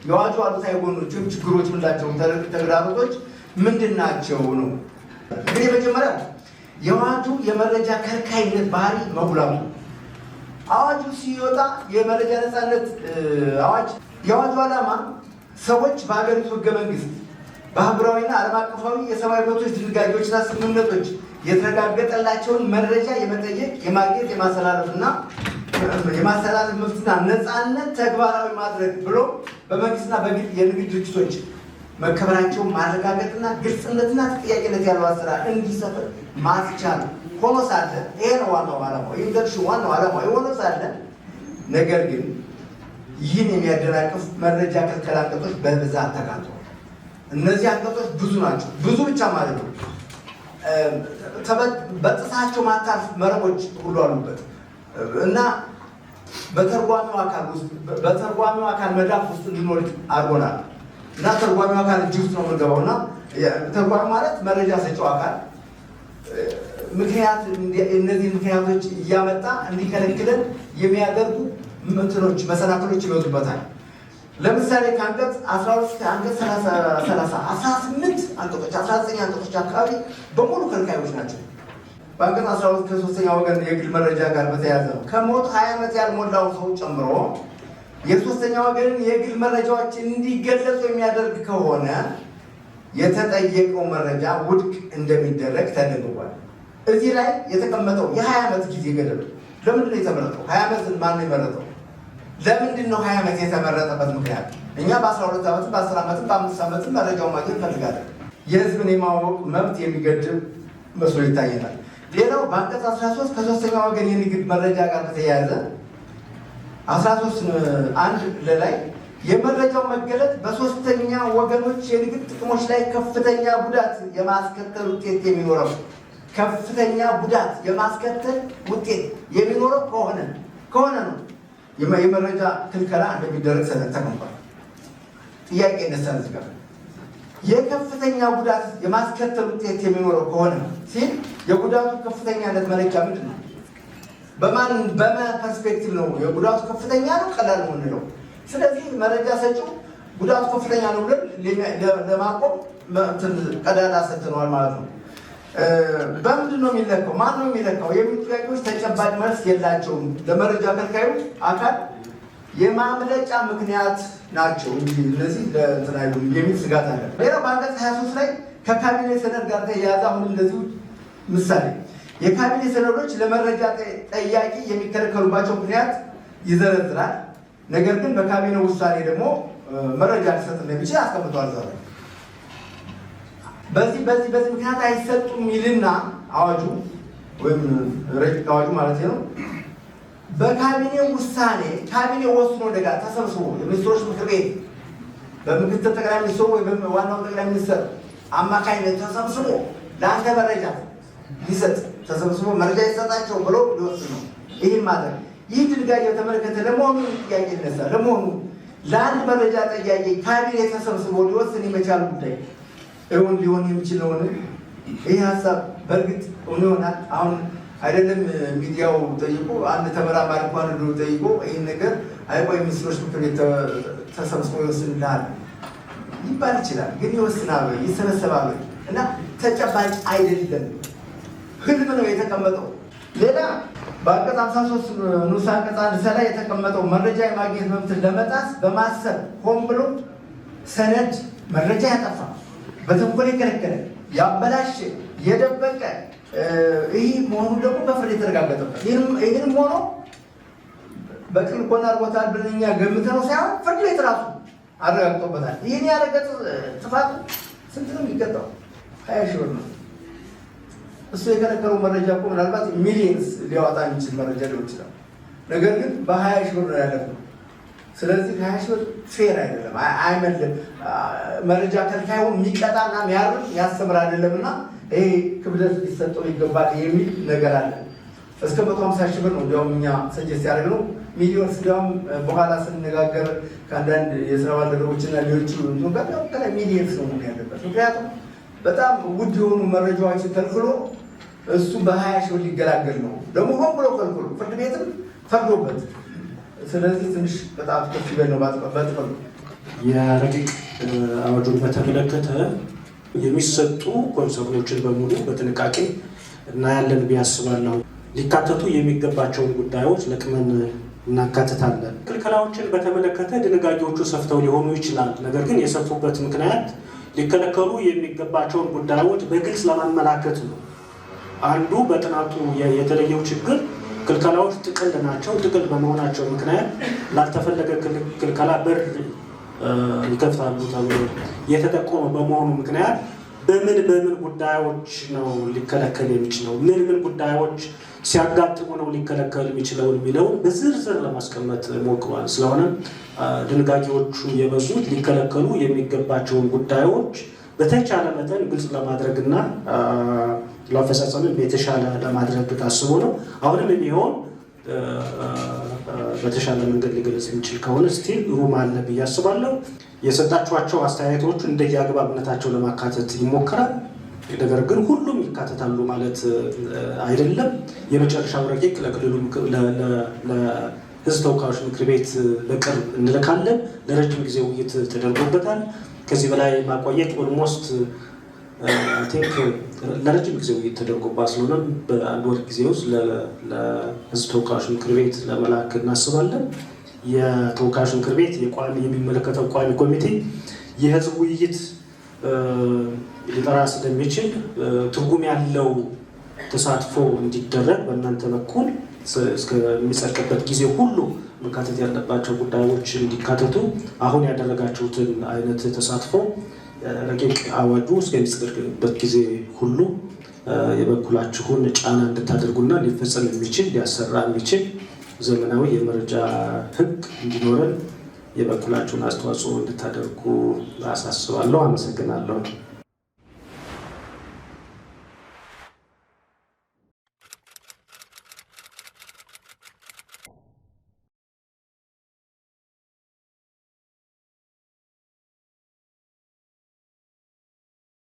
የዋጁ አሉታዊ ጎኖች ችግሮች ምንላቸው ተግዳሮቶች ምንድናቸው ነው? እንግዲህ መጀመሪያ የዋጁ የመረጃ ከልካይነት ባህሪ መጉላቱ። አዋጁ ሲወጣ የመረጃ ነፃነት አዋጅ የአዋጁ ዓላማ ሰዎች በሀገሪቱ ህገ መንግስት በአህጉራዊና ዓለም አቀፋዊ የሰብአዊ መብቶች ድንጋጌዎችና ስምምነቶች የተረጋገጠላቸውን መረጃ የመጠየቅ የማግኘት የማስተላለፍ መብትና ነፃነት ተግባራዊ ማድረግ ብሎ በመንግስትና በግል የንግድ ድርጅቶች መከበራቸውን ማረጋገጥና ግልጽነትና ተጠያቂነት ያለው አሰራር እንዲሰፍን ማስቻል ሆኖ ሳለ ይሄ ነው ዋናው ዓላማው። ኢንተርሽ ዋናው ዓላማው የሆነ ሳለ ነገር ግን ይህን የሚያደናቅፍ መረጃ ክልከላ አንቀጾች በብዛት ተካተዋል። እነዚህ አንቀጾች ብዙ ናቸው። ብዙ ብቻ ማለት ነው። በጥሳቸው ማታልፍ መረቦች ሁሉ አሉበት እና በተርጓሚው አካል መዳፍ ውስጥ እንዲኖር አድርጎናል። እና ተርጓሚው አካል እጅ ውስጥ ነው የምንገባው እና ተርጓሚ ማለት መረጃ ሰጪው አካል እነዚህ ምክንያቶች እያመጣ እንዲከለክለን የሚያደርጉ መሰናክሎች ይበዙበታል። ለምሳሌ ከአንቀጽ 12 አንቀጽ 30 18 አንቀጾች 19 አንቀጾች አካባቢ በሙሉ ከልካዮች ናቸው። በአንቀጽ 12 ከሶስተኛ ወገን የግል መረጃ ጋር በተያያዘ ነው። ከሞት 20 ዓመት ያልሞላው ሰው ጨምሮ የሶስተኛ ወገንን የግል መረጃዎች እንዲገለጹ የሚያደርግ ከሆነ የተጠየቀው መረጃ ውድቅ እንደሚደረግ ተደንግጓል። እዚህ ላይ የተቀመጠው የ20 ዓመት ጊዜ ገደብ ለምንድን ነው የተመረጠው? 20 ዓመትን ማን ነው የመረጠው? ለምንድን ነው 20 ዓመት የተመረጠበት ምክንያት? እኛ በ12 ዓመትም በ10 ዓመትም በ5 ዓመትም መረጃውን ማግኘት እንፈልጋለን። የህዝብን የማወቅ መብት የሚገድብ መስሎ ይታየናል። ሌላው በአንቀጽ 13 ከሶስተኛ ወገን የንግድ መረጃ ጋር በተያያዘ 13(1) ላይ የመረጃው መገለጥ በሶስተኛ ወገኖች የንግድ ጥቅሞች ላይ ከፍተኛ ጉዳት የማስከተል ውጤት የሚኖረው ከሆነ ነው የመረጃ ክልከላ እንደሚደረግ ሰነድ ተቀምጧል። ጥያቄ ይነሳል እዚህ ጋር የከፍተኛ ጉዳት የማስከተል ውጤት የሚኖረው ከሆነ ሲል የጉዳቱ ከፍተኛነት መለኪያ ምንድን ነው? በማን ፐርስፔክቲቭ ነው የጉዳቱ ከፍተኛ ነው ቀላል ነው የምንለው? ስለዚህ መረጃ ሰጪው ጉዳቱ ከፍተኛ ነው ብለን ለማቆም ቀዳዳ ሰጥተነዋል ማለት ነው። በምንድን ነው የሚለካው? ማን ነው የሚለካው? የሚሉ ጥያቄዎች ተጨባጭ መልስ የላቸውም። ለመረጃ ከልካዩ አካል የማምለጫ ምክንያት ናቸው እንጂ እነዚህ ለእንትን አይሉም የሚል ስጋት አለ። ሌላው በአንቀጽ 23 ላይ ከካቢኔ ሰነድ ጋር ተያያዘ አሁን እንደዚሁ ምሳሌ የካቢኔ ሰነዶች ለመረጃ ጠያቂ የሚከለከሉባቸው ምክንያት ይዘረዝራል። ነገር ግን በካቢኔ ውሳኔ ደግሞ መረጃ ሊሰጥ እንደሚችል አስቀምጧል። በዚህ ምክንያት አይሰጡም ይልና አዋጁ ወይም ረቂቅ አዋጁ ማለት ነው በካቢኔ ውሳኔ ካቢኔ ወስኖ እንደጋ ተሰብስቦ የሚኒስትሮች ምክር ቤት በምክትል ጠቅላይ ሚኒስትሩ ወይ ዋናው ጠቅላይ ሚኒስትር አማካይነት ተሰብስቦ ለአንተ መረጃ ሊሰጥ ተሰብስቦ መረጃ ይሰጣቸው ብሎ ሊወስን ነው። ይህን ማድረግ ይህ ድንጋጌ የተመለከተ ለመሆኑ ጥያቄ ይነሳል። ለመሆኑ ለአንድ መረጃ ጠያቂ ካቢኔ ተሰብስቦ ሊወስን የመቻል ጉዳይ እውን ሊሆን የሚችለውን ይህ ሀሳብ በእርግጥ እውን ይሆናል? አሁን አይደለም ሚዲያው ጠይቆ አንድ ተመራማሪ እንኳን እንደው ጠይቆ ይህን ነገር አይቆይ ሚኒስትሮች ምክር ቤት ተሰብስቦ ይወስንልሃል ሊባል ይችላል። ግን ይወስናል ይሰበሰባል እና ተጨባጭ አይደለም። ህልም ነው የተቀመጠው። ሌላ በአንቀጽ 53 ንዑስ አንቀጽ 1 ላይ የተቀመጠው መረጃ የማግኘት መብትን ለመጣስ በማሰብ ሆን ብሎ ሰነድ መረጃ ያጠፋ፣ በተንኮል የከለከለ፣ ያበላሸ፣ የደበቀ ይህ መሆኑን ደግሞ በፍርድ የተረጋገጠበት ይህንም ሆኖ በቅል ኮና አድርጎታል ብለን እኛ ገምተነው ሳይሆን ፍርድ ቤት ራሱ አረጋግጦበታል። ይህን ያረጋገጠ ጥፋት ስንት ነው የሚቀጣው? 20 ሺህ ብር ነው። እሱ የከለከለው መረጃ እኮ ምናልባት ሚሊየንስ ሊያወጣ የሚችል መረጃ ሊሆን ይችላል። ነገር ግን በ20 ሺህ ብር ነው ያደረገው። ስለዚህ 20 ሺህ ብር ፌር አይደለም፣ አይመልም። መረጃ ከልካዩን የሚቀጣና የሚያርም ያስተምር አይደለምና ይሄ ክብደት ሊሰጠው ይገባል የሚል ነገር አለ። እስከ 150 ሺህ ብር ነው እንዲያውም እኛ ሰጀስት ያደረግነው። ሚሊዮንስ እንዲያውም በኋላ ስንነጋገር ከአንዳንድ የስራ ባልደረቦችና ሌሎች ከላይ ሚሊየንስ ነው መሆን ያለበት። ምክንያቱም በጣም ውድ የሆኑ መረጃዎችን ከልክሎ እሱ በ20 ሺህ ብር ሊገላገል ነው። ደግሞ ሆን ብሎ ከልክሎ ፍርድ ቤትም ፈርዶበት። ስለዚህ ትንሽ በጣም ከፍ ይበል ነው ባጥቆ የረቂቅ አዋጁን በተመለከተ የሚሰጡ ኮንሰርኖችን በሙሉ በጥንቃቄ እናያለን ብዬ አስባለሁ። ሊካተቱ የሚገባቸውን ጉዳዮች ለቅመን እናካትታለን። ክልከላዎችን በተመለከተ ድንጋጌዎቹ ሰፍተው ሊሆኑ ይችላል። ነገር ግን የሰፉበት ምክንያት ሊከለከሉ የሚገባቸውን ጉዳዮች በግልጽ ለማመላከት ነው። አንዱ በጥናቱ የተለየው ችግር ክልከላዎች ጥቅል ናቸው። ጥቅል በመሆናቸው ምክንያት ላልተፈለገ ክልከላ በር ይከፍታሉ ተብሎ የተጠቆመ በመሆኑ ምክንያት በምን ጉዳዮች ነው ሊከለከል የሚችለው፣ ምን ጉዳዮች ሲያጋጥሙ ነው ሊከለከል የሚችለው የሚለውን በዝርዝር ለማስቀመጥ ሞክሯል። ስለሆነ ድንጋጌዎቹ የበዙት ሊከለከሉ የሚገባቸውን ጉዳዮች በተቻለ መጠን ግልጽ ለማድረግና ለአፈጻጸምን የተሻለ ለማድረግ ታስቦ ነው። አሁንም የሚሆን በተሻለ መንገድ ሊገለጽ የሚችል ከሆነ ስቲል ሩም አለ ብዬ አስባለሁ። የሰጣችኋቸው አስተያየቶች እንደየአግባብነታቸው ለማካተት ይሞከራል። ነገር ግን ሁሉም ይካተታሉ ማለት አይደለም። የመጨረሻው ረቂቅ ለሕዝብ ተወካዮች ምክር ቤት በቅርብ እንልካለን። ለረጅም ጊዜ ውይይት ተደርጎበታል። ከዚህ በላይ ማቆየት ኦልሞስት ቲንክ ለረጅም ጊዜ ውይይት ተደርጎባት ስለሆነ በአንድ ወር ጊዜ ውስጥ ለሕዝብ ተወካዮች ምክር ቤት ለመላክ እናስባለን። የተወካዮች ምክር ቤት የሚመለከተው ቋሚ ኮሚቴ የህዝብ ውይይት ሊጠራ ስለሚችል ትርጉም ያለው ተሳትፎ እንዲደረግ በእናንተ በኩል እስከሚጸድቅበት ጊዜ ሁሉ መካተት ያለባቸው ጉዳዮች እንዲካተቱ አሁን ያደረጋችሁትን አይነት ተሳትፎ ረቂቅ አዋጁ እስከሚጸድቅበት ጊዜ ሁሉ የበኩላችሁን ጫና እንድታደርጉና ሊፈጸም የሚችል ሊያሰራ የሚችል ዘመናዊ የመረጃ ህግ እንዲኖረን የበኩላችሁን አስተዋጽኦ እንድታደርጉ አሳስባለሁ። አመሰግናለሁ።